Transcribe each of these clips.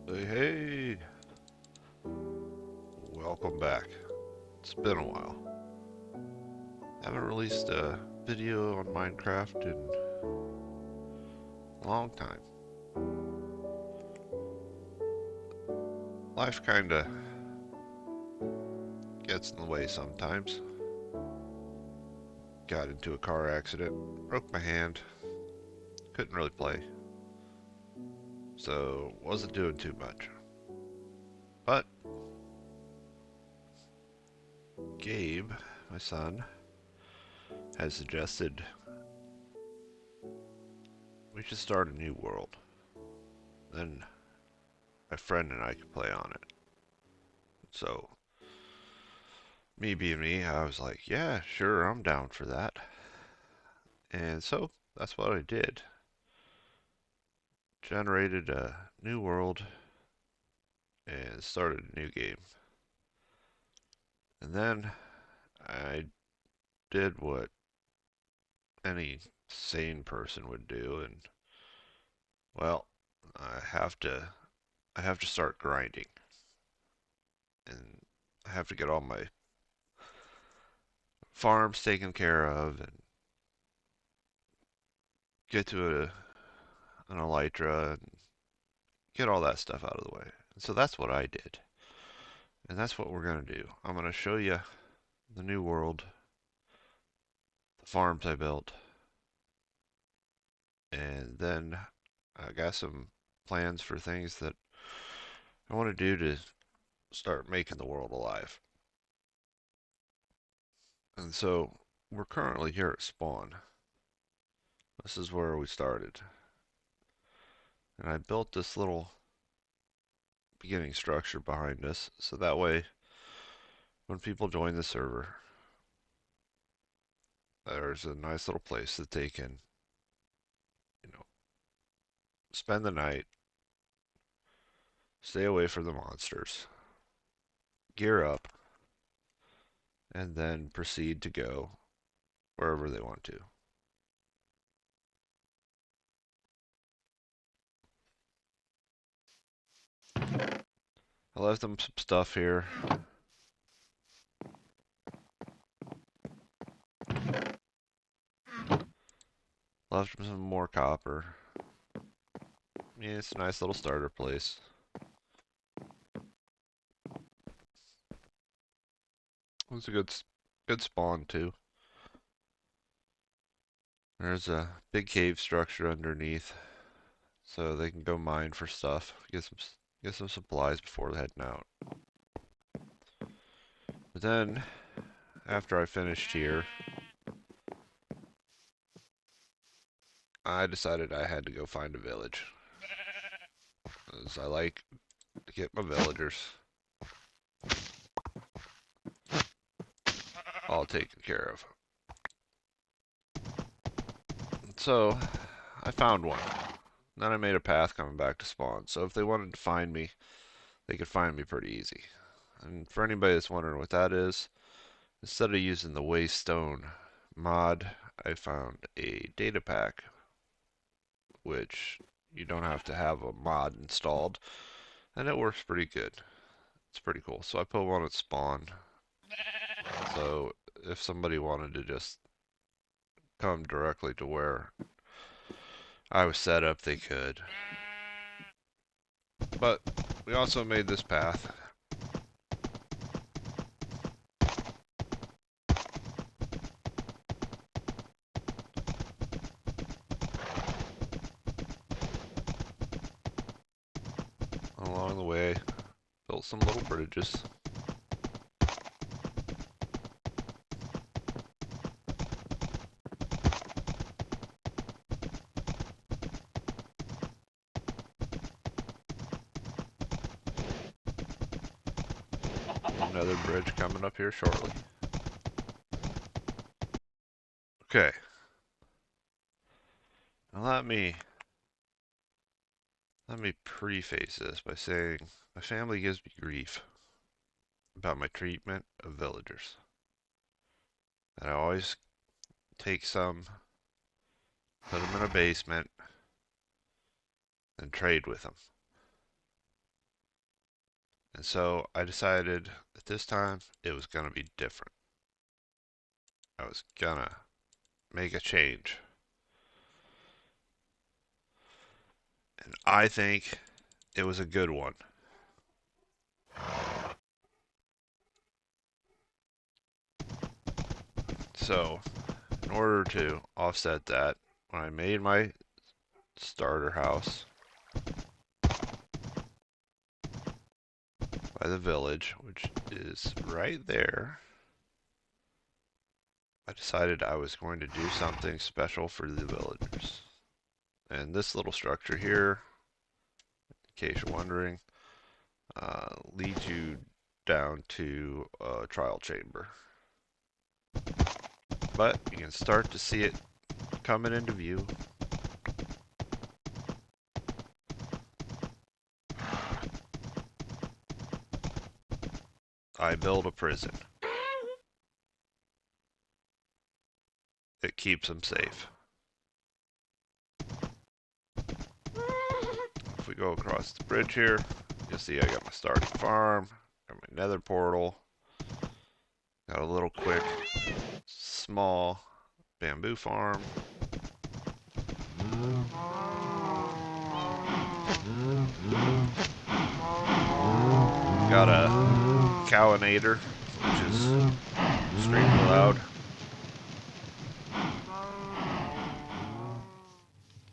Hey, hey, welcome back. It's been a while. Haven't released a video on Minecraft in a long time. Life kinda gets in the way sometimes. Got into a car accident, broke my hand, couldn't really play, so wasn't doing too much. But Gabe, my son, has suggested we should start a new world. Then my friend and I could play on it. So, me being me, I was like, yeah, sure, I'm down for that. And so that's what I did. Generated a new world and started a new game. And then I did what any sane person would do, and well, I have to I have to start grinding, and I have to get all my farms taken care of and get to an elytra and get all that stuff out of the way. And so that's what I did. And that's what we're going to do. I'm going to show you the new world, the farms I built, and then I got some plans for things that I want to do to start making the world alive. And so we're currently here at spawn. This is where we started. And I built this little beginning structure behind us so that way when people join the server, there's a nice little place that they can, you know, spend the night, stay away from the monsters, gear up, and then proceed to go wherever they want to. I left them some stuff here. Left them some more copper. Yeah, it's a nice little starter place. It's a good spawn too. There's a big cave structure underneath, so they can go mine for stuff. Get some supplies before heading out. But then, after I finished here, I decided I had to go find a village, as I like to get my villagers all taken care of. So, I found one. Then I made a path coming back to spawn. So if they wanted to find me, they could find me pretty easy. And for anybody that's wondering what that is, instead of using the Waystone mod, I found a data pack, which you don't have to have a mod installed, and it works pretty good. It's pretty cool. So I put one at spawn. So if somebody wanted to just come directly to where I was set up, they could. But we also made this path. Along the way, built some little bridges. Another bridge coming up here shortly. Okay. Now let me preface this by saying my family gives me grief about my treatment of villagers. And I always take some, put them in a basement, and trade with them. And so I decided that this time it was going to be different. I was going to make a change. And I think it was a good one. So, in order to offset that, when I made my starter house by the village, which is right there, I decided I was going to do something special for the villagers. And this little structure here, in case you're wondering, leads you down to a trial chamber. But you can start to see it coming into view. I build a prison. It keeps them safe. If we go across the bridge here, you'll see I got my starting farm, got my nether portal, got a little quick, small bamboo farm. Got a cowinator, which is extremely loud.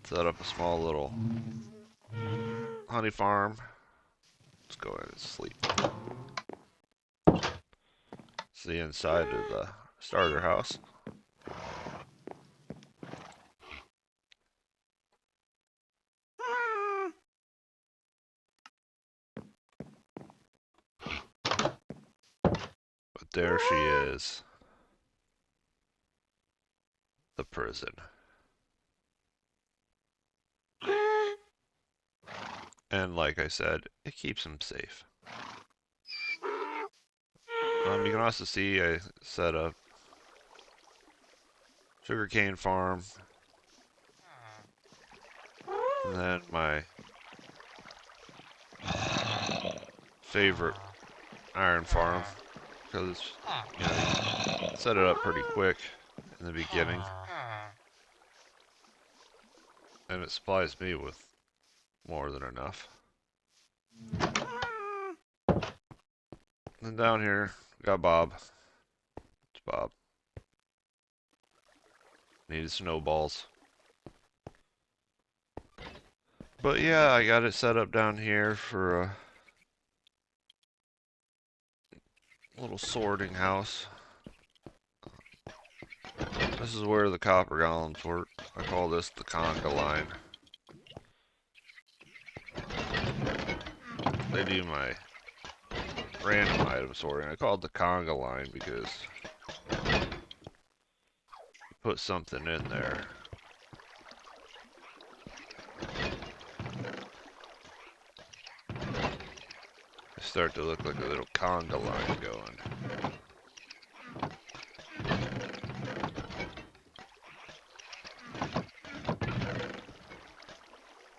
Set up a small little honey farm. Let's go ahead and sleep. It's the inside of the starter house. But there she is, the prison. And like I said, it keeps them safe. You can also see I set up sugarcane farm, and then my favorite iron farm, because you know, you set it up pretty quick in the beginning, and it supplies me with more than enough. And down here, we got Bob. It's Bob. Needed snowballs. But yeah, I got it set up down here for a little sorting house. This is where the copper golems work. I call this the conga line. They do my random item sorting. I call it the conga line because you put something in there. They start to look like a little conga line going.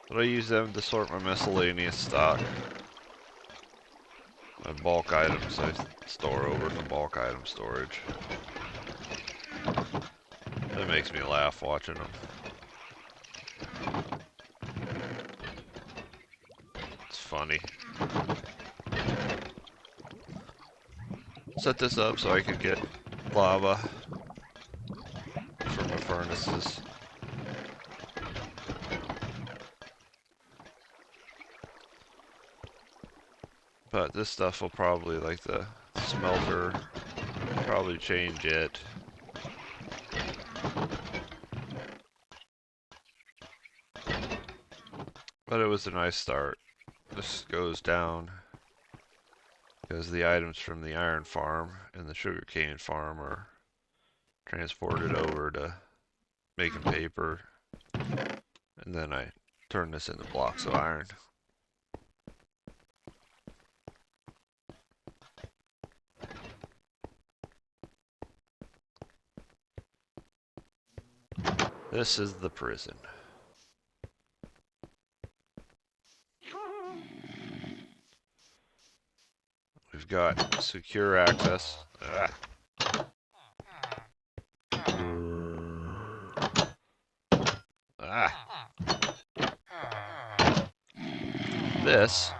But I use them to sort my miscellaneous stock. My bulk items I store over to bulk item storage. That makes me laugh watching them. It's funny. Set this up so I could get lava from the furnaces. But this stuff will probably, like the smelter, probably change it. But it was a nice start. This goes down because the items from the iron farm and the sugarcane farm are transported over to making paper. And then I turn this into blocks of iron. This is the prison. we've got secure access. Ah. This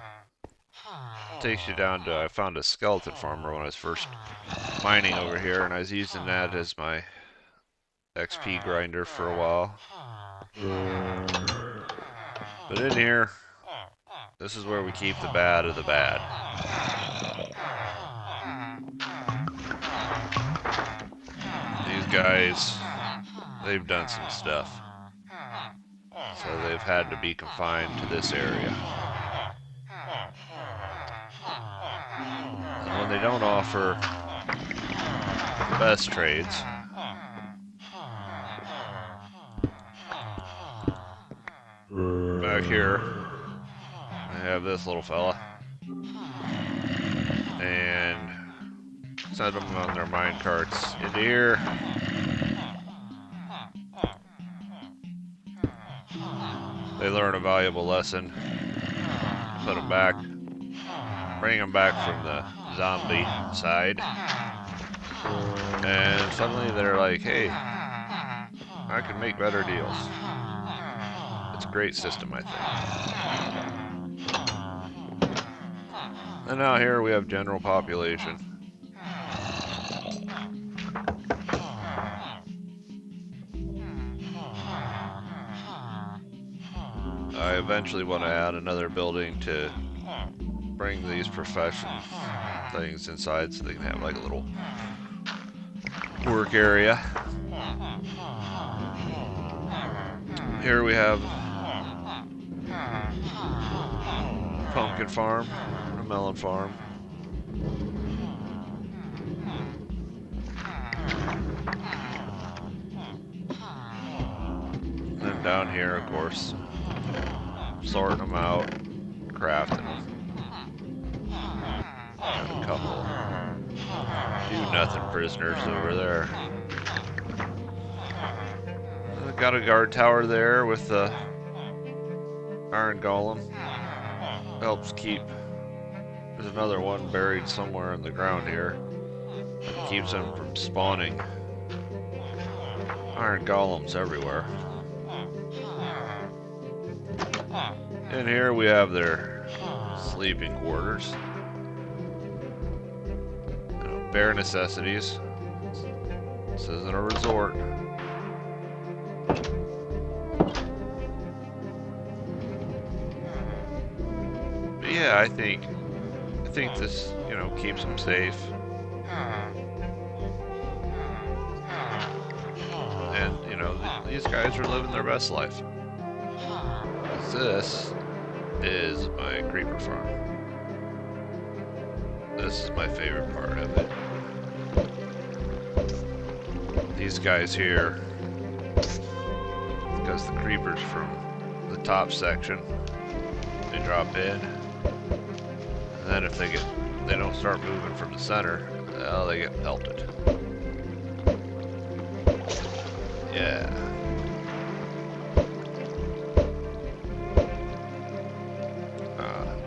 takes you down to, I found a skeleton farmer when I was first mining over here, and I was using that as my XP grinder for a while. But in here, this is where we keep the bad of the bad. These guys, they've done some stuff. So they've had to be confined to this area. And when they don't offer the best trades, back here, I have this little fella. And send them on their mine carts into here. They learn a valuable lesson. Put them back. Bring them back from the zombie side. And suddenly they're like, hey, I can make better deals. It's a great system, I think. And now here we have general population. I eventually want to add another building to bring these profession things inside so they can have like a little work area. Here we have a pumpkin farm, a melon farm. And then down here, of course, sorting them out, crafting them. Got a couple do-nothing prisoners over there. Got a guard tower there with the iron golem. Helps keep. There's another one buried somewhere in the ground here. It keeps them from spawning iron golems everywhere. And here we have their sleeping quarters. Bare necessities. This isn't a resort. But yeah, I think this, keeps them safe. And, these guys are living their best life. This is my creeper farm. This is my favorite part of it. These guys here, because the creepers from the top section, they drop in, and then if they don't start moving from the center, well, they get pelted. Yeah.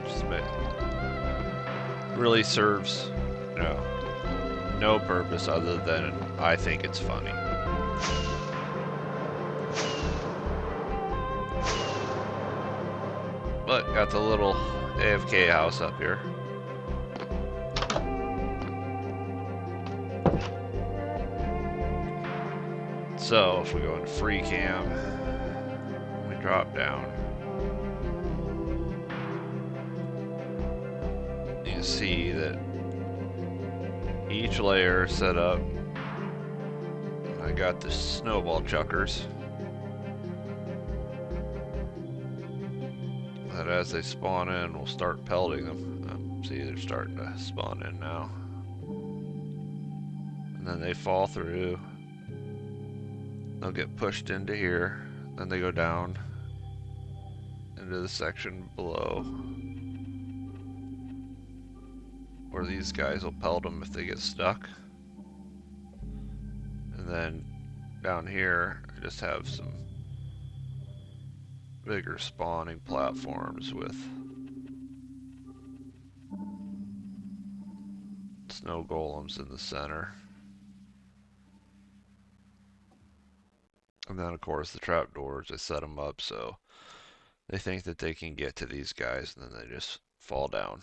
Just a bit. Really serves, no purpose other than I think it's funny. But got the little AFK house up here. So if we go into free cam, we drop down. You can see that each layer is set up. I got the snowball chuckers that as they spawn in, we'll start pelting them. See, they're starting to spawn in now. And then they fall through. They'll get pushed into here. Then they go down into the section below, where these guys will pelt them if they get stuck. And then down here, I just have some bigger spawning platforms with snow golems in the center. And then, of course, the trapdoors, I set them up so they think that they can get to these guys and then they just fall down.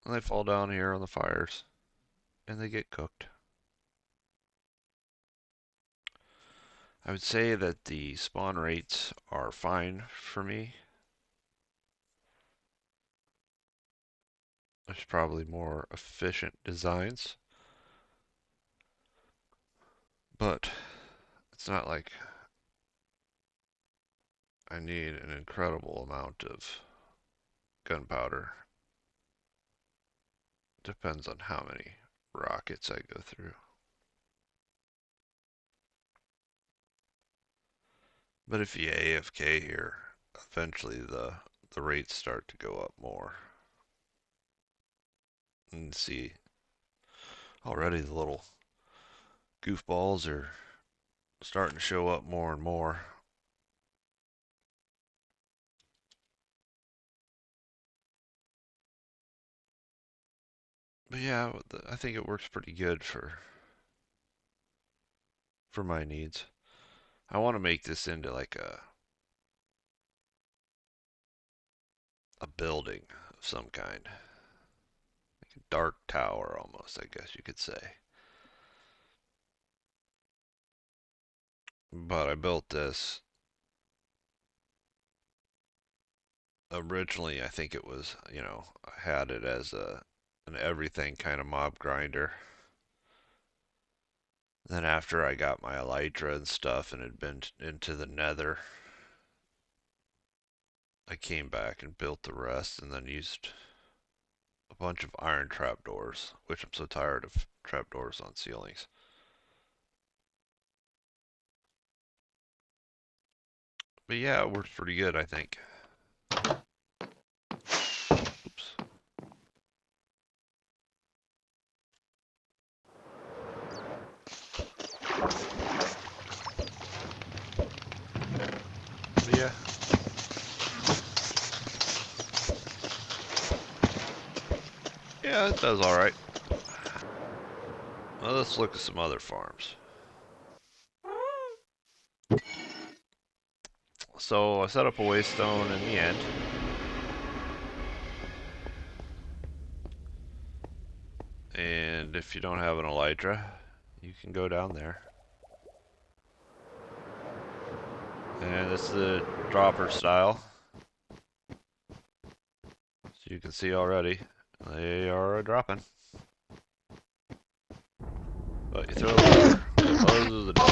And they fall down here on the fires and they get cooked. I would say that the spawn rates are fine for me. There's probably more efficient designs, but it's not like I need an incredible amount of gunpowder. Depends on how many rockets I go through. But if you AFK here, eventually the rates start to go up more. And see, already the little goofballs are starting to show up more and more. But yeah, I think it works pretty good for my needs. I want to make this into like a building of some kind. Like a dark tower almost, I guess you could say. But I built this originally. I think it was, I had it as an everything kind of mob grinder. Then after I got my elytra and stuff and had been into the nether, I came back and built the rest and then used a bunch of iron trapdoors, which I'm so tired of trapdoors on ceilings. But yeah, it works pretty good, I think. Oops. But yeah. Yeah, it does alright. Well, let's look at some other farms. So I set up a waystone in the end. And if you don't have an elytra, you can go down there. And this is the dropper style. So you can see already, they are dropping. But you throw the lever, it closes the door.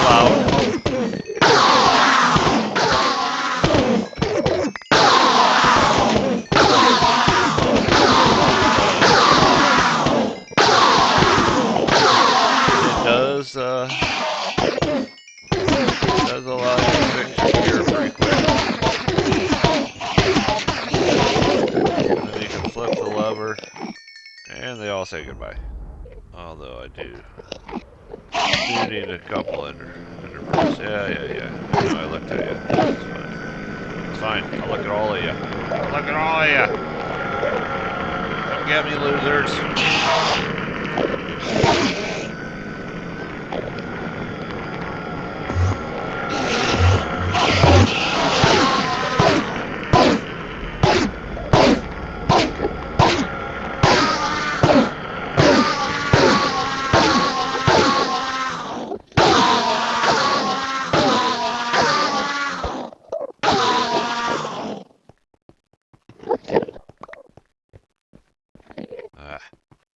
Loud. Does allow you to fix your gear pretty quick. And then you can flip the lever, and they all say goodbye. Although I do need a couple ender pearls. Yeah. I know I looked at you. It's fine. I'll look at all of you. I'll look at all of you. Come get me, losers.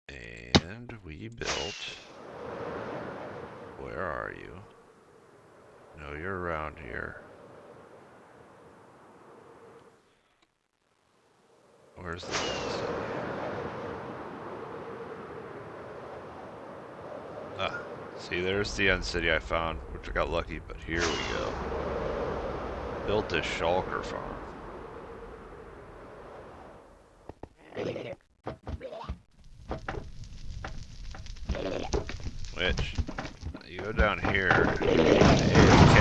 And we built. Where are you? No, you're around here. Where's the city? Ah, see, there's the end city I found, which I got lucky, but here we go. Built this shulker farm. Which, you go down here to AFK,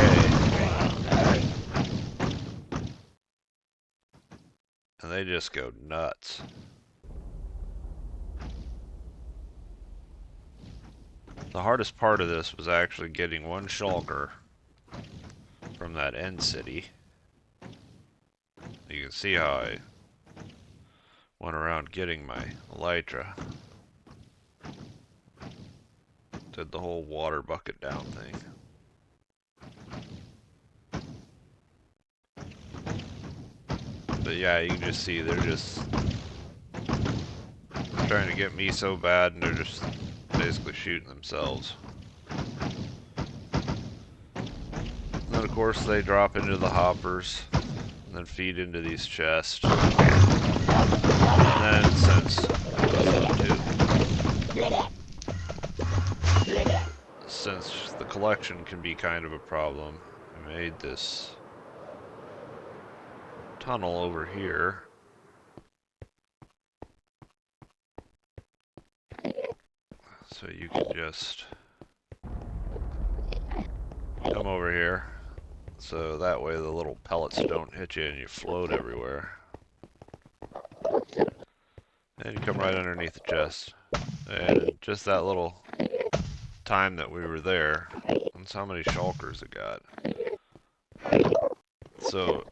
and they just go nuts. The hardest part of this was actually getting one shulker from that end city. You can see how I went around getting my elytra. Did the whole water bucket down thing. But yeah, you can just see they're just trying to get me so bad, and they're just basically shooting themselves. And then of course they drop into the hoppers, and then feed into these chests. And then since the collection can be kind of a problem, I made this tunnel over here. So you can just come over here. So that way the little pellets don't hit you and you float everywhere. And you come right underneath the chest. And just that little time that we were there, that's how many shulkers it got. So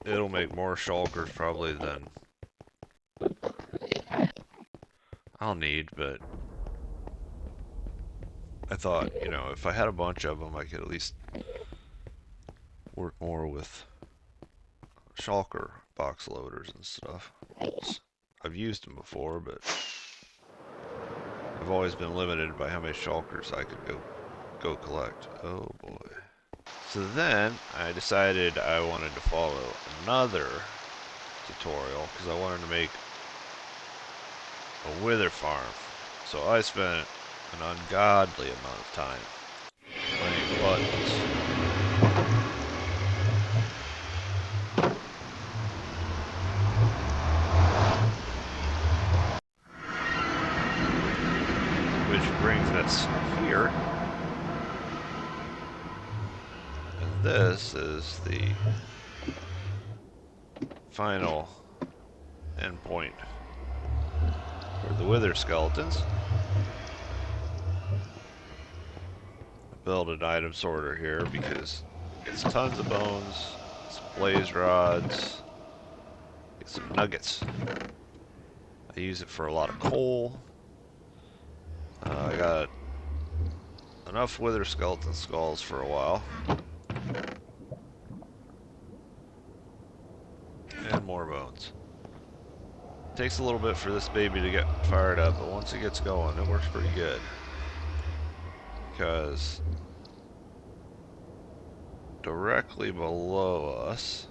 it'll make more shulkers probably than I'll need, but I thought, you know, if I had a bunch of them, I could at least work more with shulker box loaders and stuff. I've used them before, but I've always been limited by how many shulkers I could go collect. Oh boy. So then I decided I wanted to follow another tutorial because I wanted to make a wither farm. So I spent an ungodly amount of time playing buttons. Which brings us here. And this is the final endpoint for the wither skeletons. Build an item sorter here because it's tons of bones, some blaze rods, get some nuggets. I use it for a lot of coal. I got enough wither skeleton skulls for a while. And more bones. Takes a little bit for this baby to get fired up, but once it gets going, it works pretty good. Because directly below us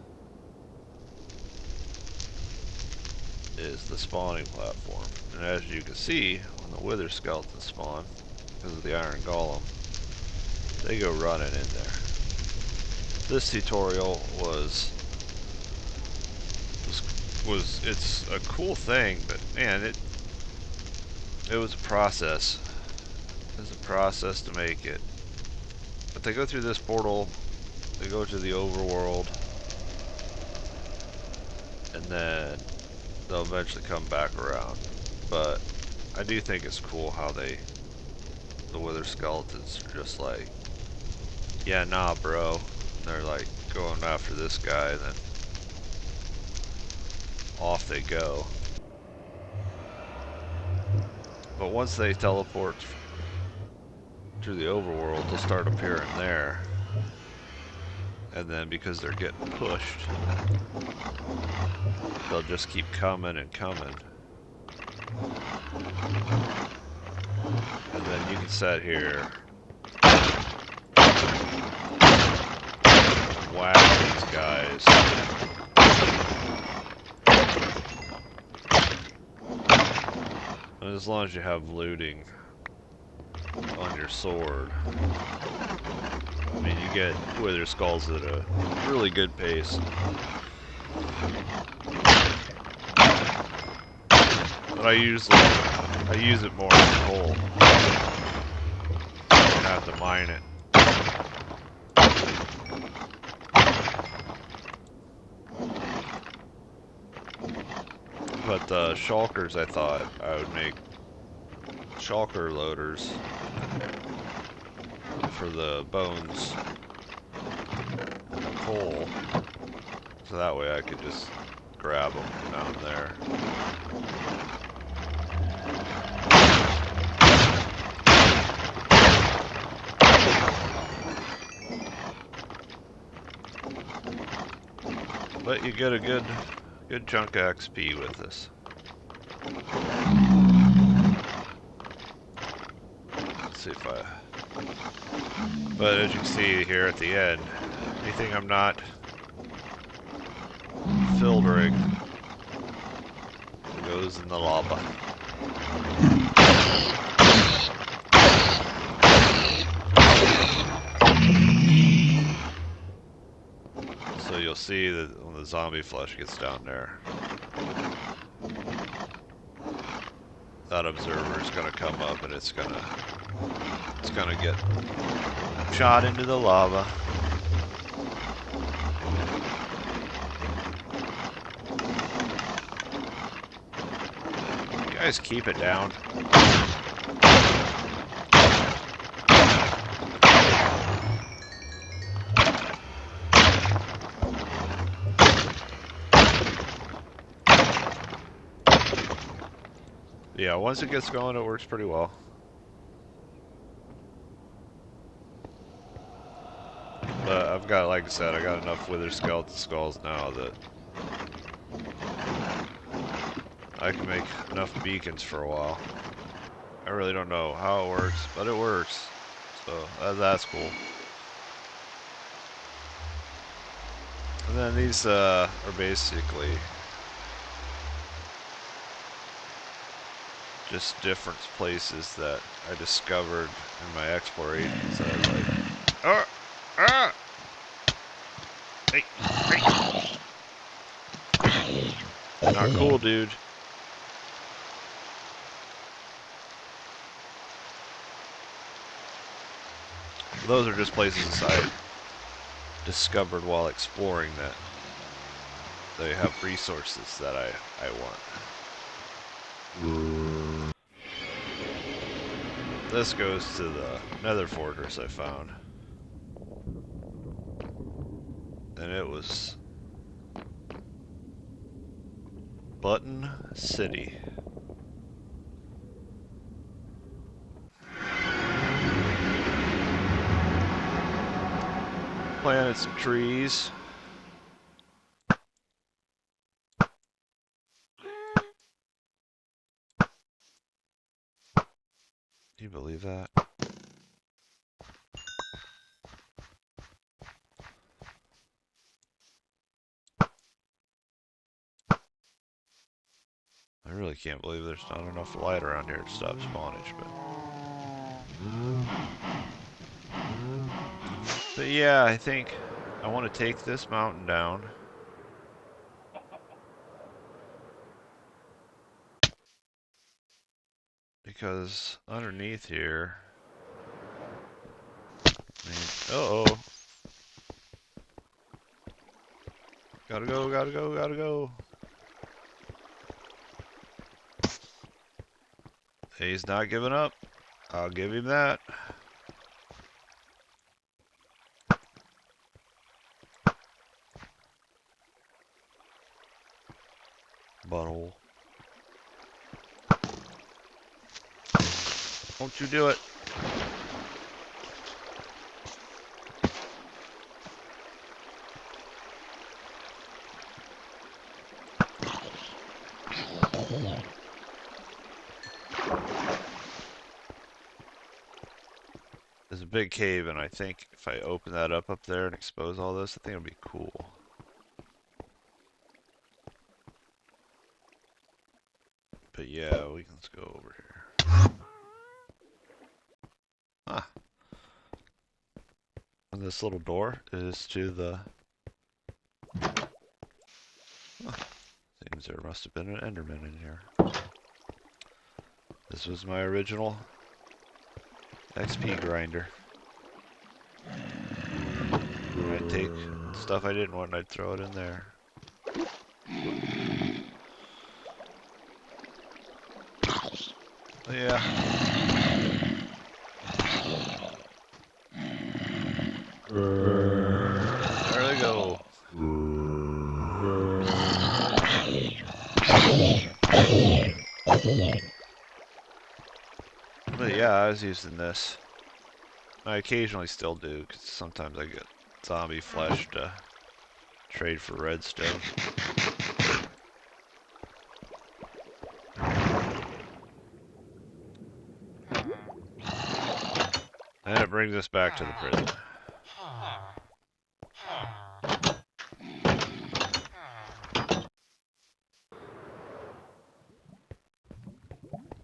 is the spawning platform. And as you can see, when the wither skeletons spawn, because of the iron golem, they go running in there. This tutorial it's a cool thing, but man, it was a process. It was a process to make it. But they go through this portal, they go to the overworld, and then they'll eventually come back around. But I do think it's cool how the wither skeletons are just like, yeah, nah, bro. And they're like going after this guy, and then off they go. But once they teleport to the overworld, they'll start appearing there. And then because they're getting pushed, they'll just keep coming and coming. And then you can sit here, whack these guys. And as long as you have looting on your sword, I mean, you get wither skulls at a really good pace. But I use it more as a whole. have to mine it. But the shulkers, I thought I would make shulker loaders for the bones and the coal, so that way I could just grab them down there. But you get a good chunk of XP with this. Let's see if I... But as you can see here at the end, anything I'm not filtering goes in the lava. So you'll see that when the zombie flesh gets down there, that observer is going to come up and it's going to get shot into the lava. You guys keep it down. Yeah, once it gets going, it works pretty well. But I've got, like I said, I got enough wither skeleton skulls now that I can make enough beacons for a while. I really don't know how it works, but it works. So that's cool. And then these are basically just different places that I discovered in my explorations. I was like, oh, ah, hey, hey. Not cool, dude. Those are just places I discovered while exploring that they have resources that I want. This goes to the nether fortress I found. And it was Button City. Planted some trees. Do you believe that? I really can't believe there's not enough light around here to stop spawnage, but yeah, I think I want to take this mountain down. Because underneath here, I mean, uh-oh. Gotta go, gotta go, gotta go. He's not giving up. I'll give him that. Butthole. Don't you do it. There's a big cave, and I think if I open that up there and expose all this, I think it'll be cool. But yeah, let's go over here. Ah. And this little door is to the... Huh. Seems there must have been an Enderman in here. This was my original XP grinder. I'd take stuff I didn't want and I'd throw it in there. Yeah. There they go. But yeah, I was using this. I occasionally still do, because sometimes I get zombie flesh to trade for redstone. And it brings us back to the prison.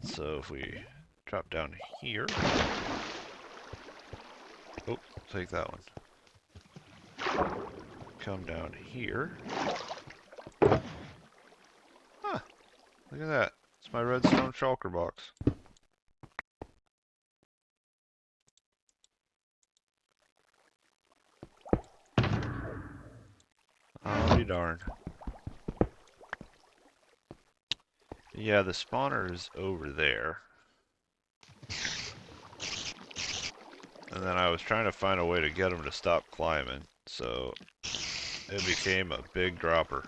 So if we drop down here... Oh, take that one. Come down here. Huh, look at that. It's my redstone shulker box. I'll be darned. Yeah, the spawner is over there. And then I was trying to find a way to get him to stop climbing, so it became a big dropper.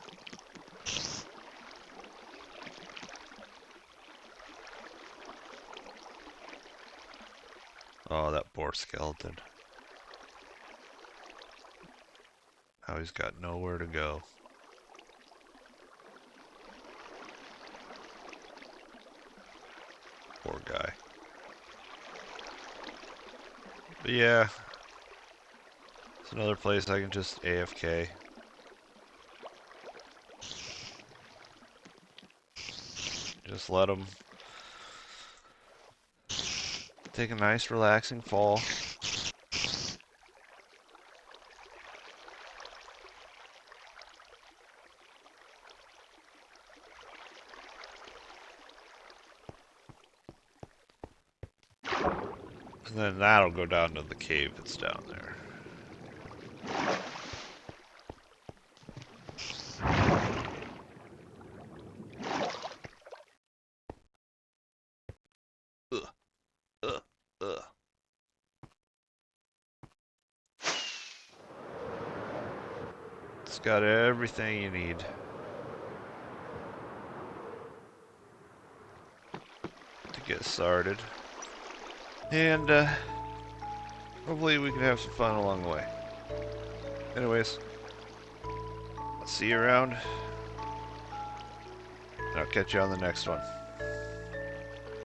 Oh, that poor skeleton. Now he's got nowhere to go. Poor guy. But yeah, it's another place I can just AFK. Just let him take a nice relaxing fall. And then that'll go down to the cave that's down there. Ugh, ugh, ugh. It's got everything you need to get started. And hopefully we can have some fun along the way. Anyways, I'll see you around. And I'll catch you on the next one.